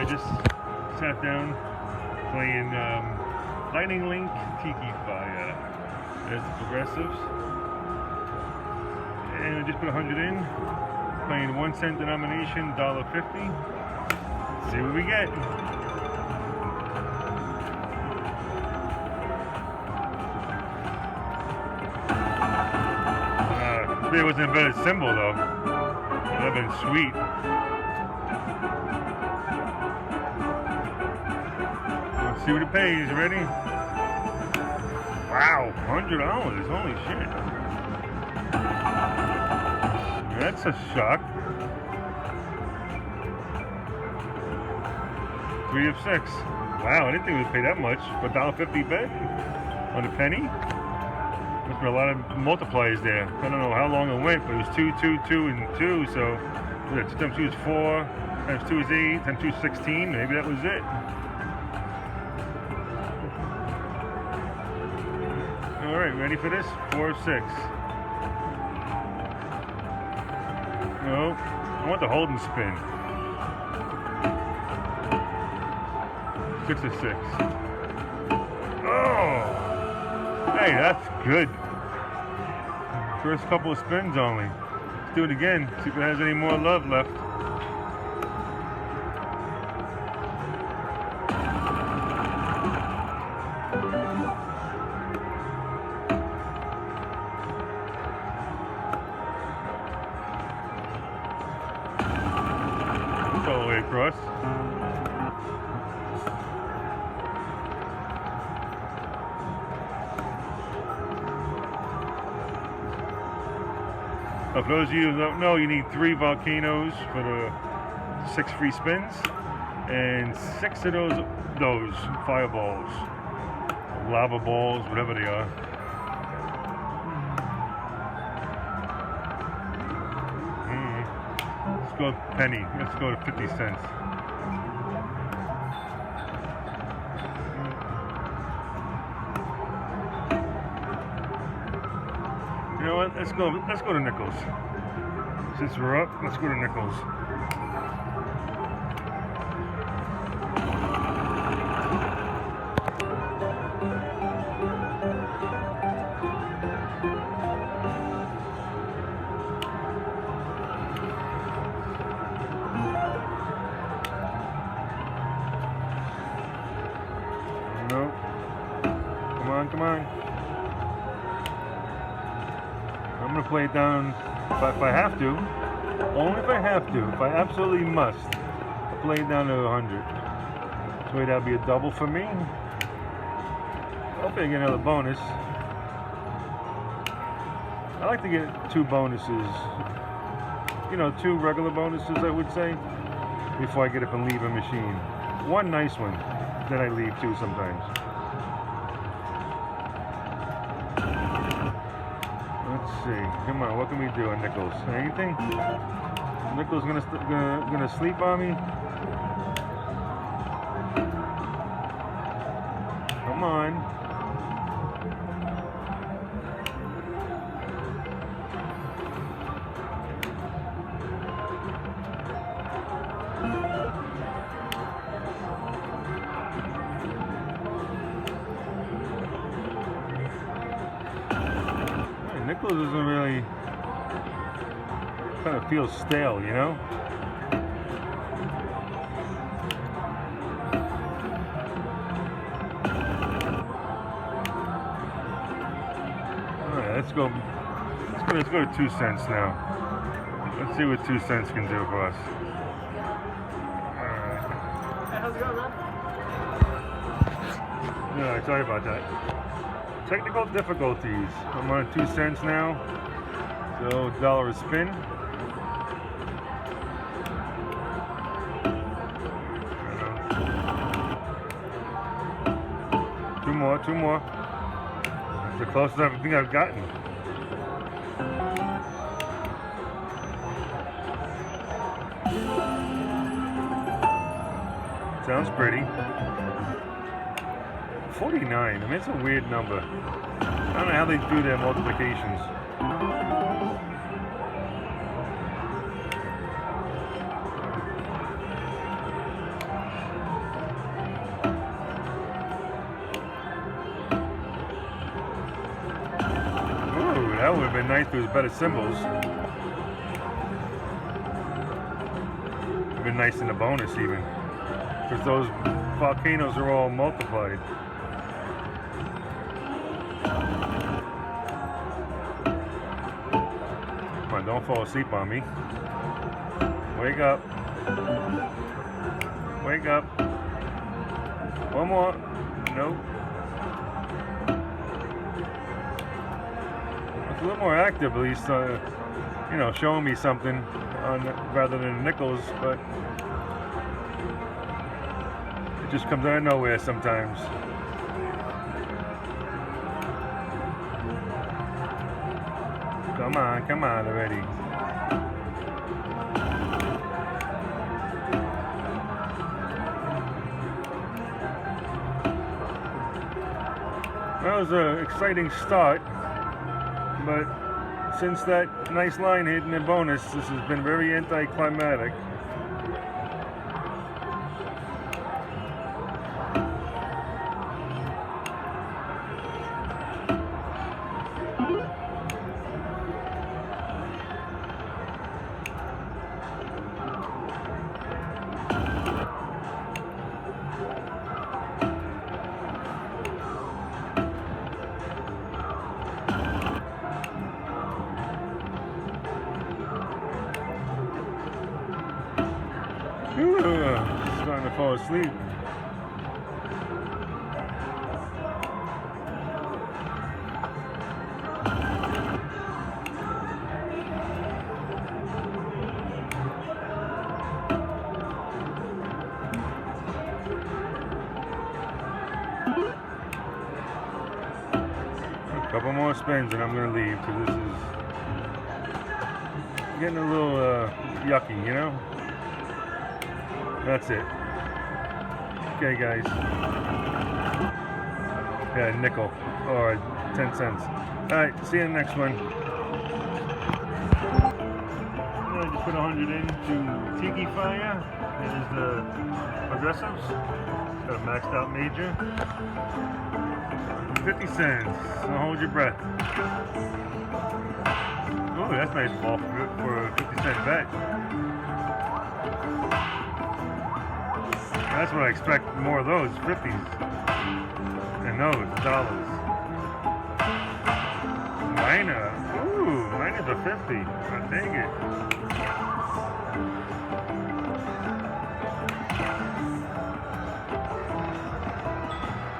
just sat down playing Lightning Link TIKI by there's the progressives. And I just put 100 in, playing 1 cent denomination, $1.50. See what we get. It wasn't a better symbol though. That would have been sweet. Let's see what it pays. Ready? Wow, $100. Holy shit. That's a shock. 3 of 6. Wow, I didn't think it would pay that much for $1.50 bet on a penny. There's been a lot of multipliers there. I don't know how long it went, but it was 2, 2, 2, and 2. So 2 times 2 is 4, times 2 is 8, times 2 is 16. Maybe that was it. All right, ready for this? 4 of 6. No, I want the hold and spin. 6 of 6. Oh! Hey, that's good. First couple of spins only. Let's do it again. See if it has any more love left. It's all the way across. For those of you who don't know, you need 3 volcanoes for the 6 free spins, and 6 of those fireballs, lava balls, whatever they are. Let's go penny. Let's go to 50 cents. You know what? Let's go to nickels. Since we're up, let's go to nickels. No. Come on, come on. I'm going to play it down if I have to. Only if I have to. If I absolutely must. I'll play it down to 100. So that'll be a double for me. Hopefully I get another bonus. I like to get 2 bonuses. You know, 2 regular bonuses, I would say, before I get up and leave a machine. 1 nice one. Then I leave 2 sometimes. Let's see. Come on, what can we do on nickels? Anything? Nickels gonna sleep on me? Come on. Nickels doesn't really kind of feel stale, you know? Alright, let's go to 2 cents now. Let's see what 2 cents can do for us. Alright. Hey, how's it going, man? Yeah, sorry about that. Technical difficulties. I'm on 2 cents now. So $1 a spin. Two more. That's the closest I think I've gotten. Sounds pretty. 49. I mean, it's a weird number. I don't know how they do their multiplications. That would have been nice if there was better symbols. Would have been nice in the bonus even. Because those volcanoes are all multiplied. Come on, don't fall asleep on me. Wake up. Wake up. One more. Nope. It's a little more active, at least, you know, showing me something rather than nickels, but it just comes out of nowhere sometimes. Come on already. That was an exciting start, but since that nice line hit in the bonus, this has been very anticlimactic. Starting to fall asleep. A couple more spins and I'm going to leave because this is getting a little yucky, you know? That's it. Okay, guys. Yeah, nickel or 10 cents. All right, see you in the next one. I just put 100 into Tiki Fire. It is the progressives. Got a maxed out major. 50 cents. So hold your breath. Oh, that's nice ball for a 50-cent bet. That's what I expect, more of those 50s and those dollars. Minor, ooh, minor's a 50. I'll take it.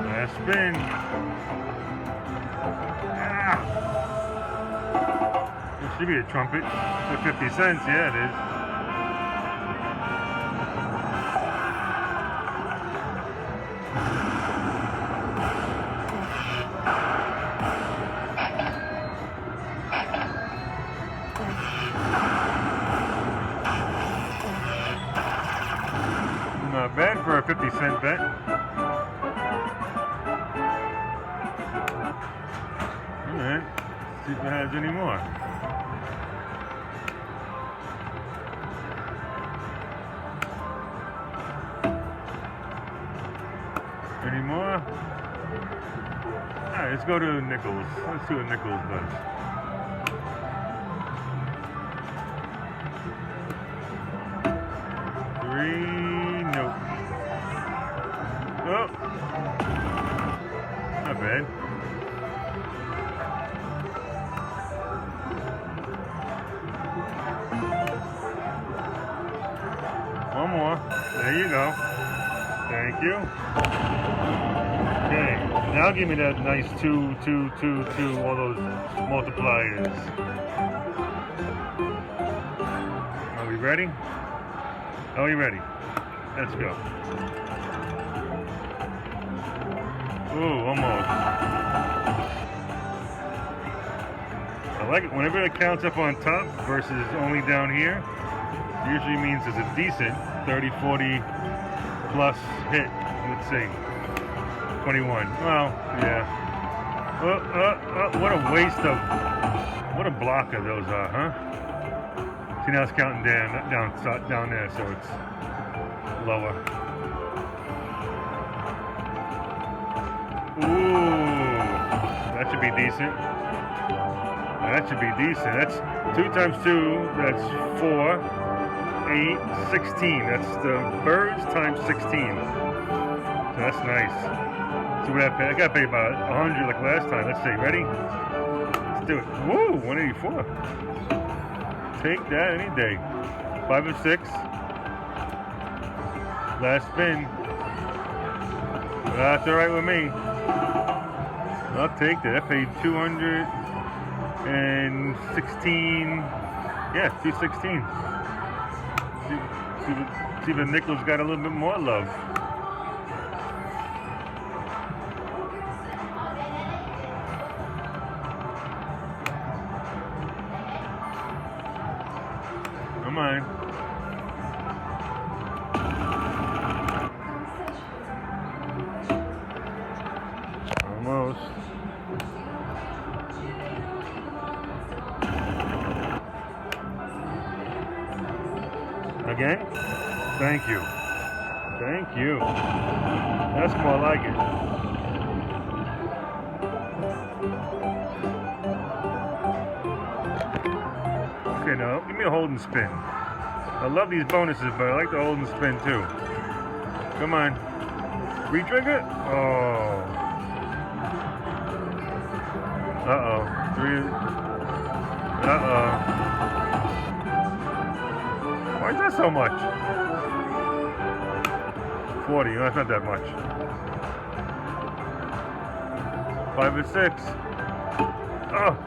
Last spin. Ah. It should be a trumpet for 50 cents. Yeah, it is. Not bad for a 50-cent bet. Alright, see if it has any more. Any more? Alright, let's go to nickels. Let's see what nickels does. Nope. Oh, not bad. One more. There you go. Thank you. Okay, now give me that nice 2, 2, 2, 2, all those multipliers. Are we ready? Are we ready? Let's go. Ooh, almost. I like it. Whenever it counts up on top versus only down here, it usually means it's a decent 30, 40 plus hit. Let's see. 21. Well, yeah. What a waste of... What a blocker those are, huh? See, now it's counting down there, so it's lower. Ooh, that should be decent. That should be decent. That's 2 times 2. That's 4, 8, 16. That's the birds times 16. So that's nice. See what I pay? I got paid about 100 like last time. Let's see. Ready? Let's do it. Woo! 184. Take that any day. 5 of 6. Last spin. That's all right with me. I'll take that. I paid 216. Yeah, 216. See if the nickels got a little bit more love. Come on. Almost. Again? Thank you. Thank you. That's more like it. Okay, now give me a hold and spin. I love these bonuses, but I like the hold and spin too. Come on. Re-trigger? Oh. Uh-oh. 3. Uh-oh. Why is that so much? 40. No, that's not that much. 5 and 6. Oh.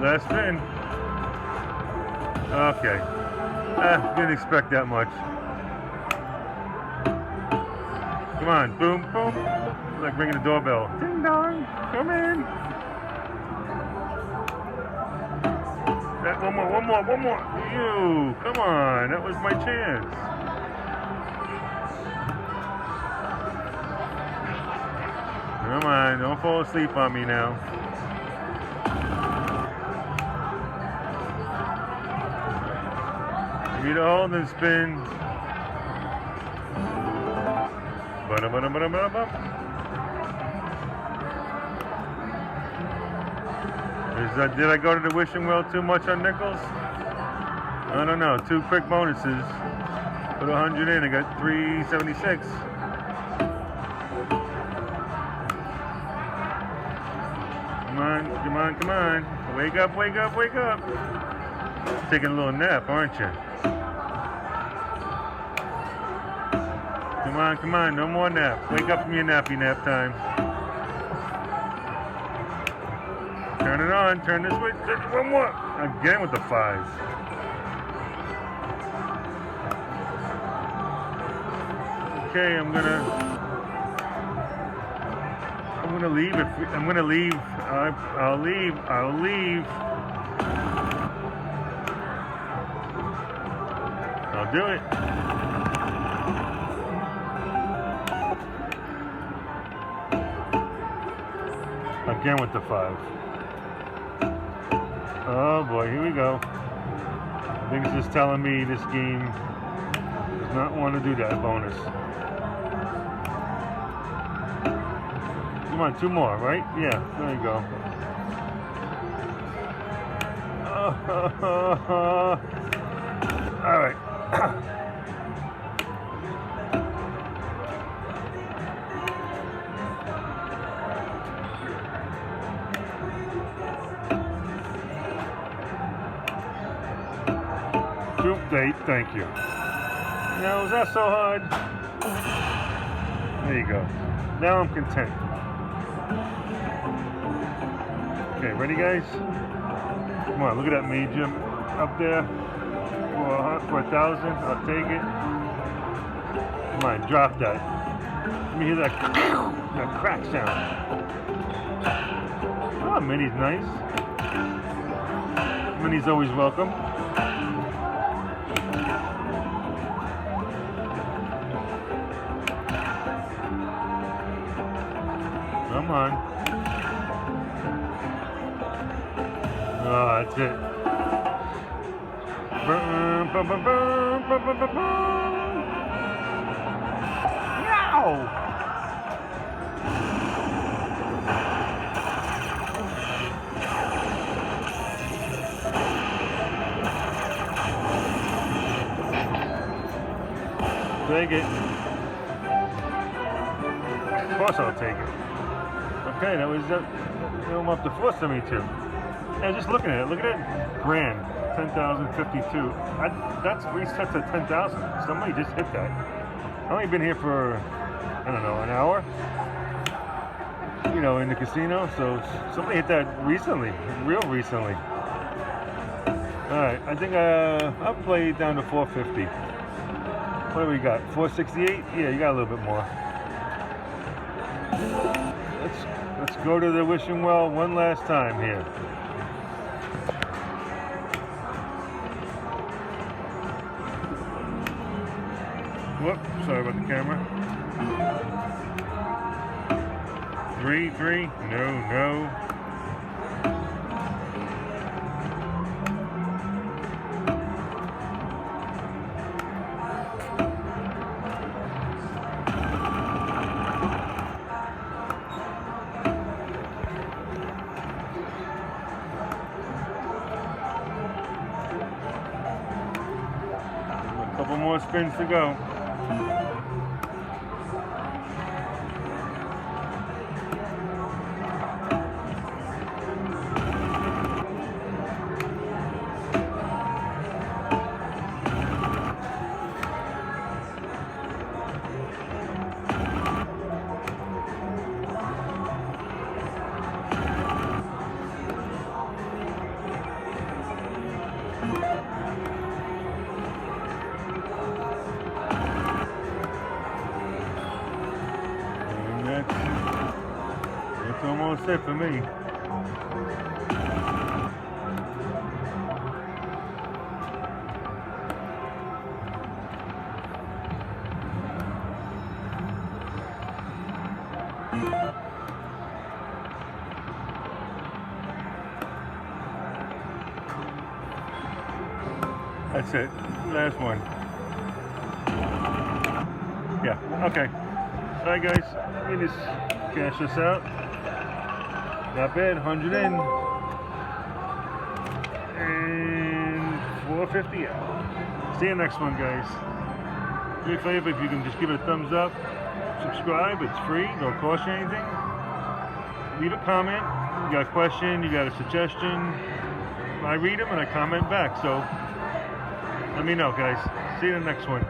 Last spin. Okay. Didn't expect that much. Come on. Boom, boom. It's like ringing the doorbell. Ding dong. Come in. One more. You. Come on. That was my chance. Come on. Don't fall asleep on me now. You need a hold and spin. Did I go to the wishing well too much on nickels? I don't know. 2 quick bonuses. Put 100 in. I got 376. Come on. Wake up. Taking a little nap, aren't you? Come on. No more nap. Wake up from your nappy nap time. Turn it on. Turn the switch. One more. Again with the 5. Okay, I'm gonna leave. I'll leave. I'll do it. Again with the 5. Oh boy, here we go. I think it's just telling me this game does not want to do that bonus. Come on, 2 more, right? Yeah, there you go. All right. Date, thank you. Now, was that so hard? There you go. Now I'm content. Okay, ready, guys? Come on, look at that medium up there for 1,000. I'll take it. Come on, drop that. Let me hear that crack sound. Oh, Minnie's nice. Minnie's always welcome. Come on. Oh, that's it. No! Take it. Of course I'll take it. Okay, that was I'm up to 472. Yeah, just looking at it. Look at it. Grand. 10,052. That's reset to 10,000. Somebody just hit that. I've only been here for, I don't know, an hour. You know, in the casino. So somebody hit that recently. Real recently. Alright, I think I'll play it down to 450. What do we got? 468? Yeah, you got a little bit more. Let's go to the wishing well one last time here. Whoop, sorry about the camera. 3, 3, no. Couple more spins to go. That's almost it for me. That's it. Last one. Yeah, okay. Alright guys, let me just cash this out. Not bad, 100 in. And 450 out. See you next one, guys. Do me a favor if you can just give it a thumbs up. Subscribe, it's free, don't cost you anything. Leave a comment. You got a question, you got a suggestion. I read them and I comment back, so let me know, guys. See you in the next one.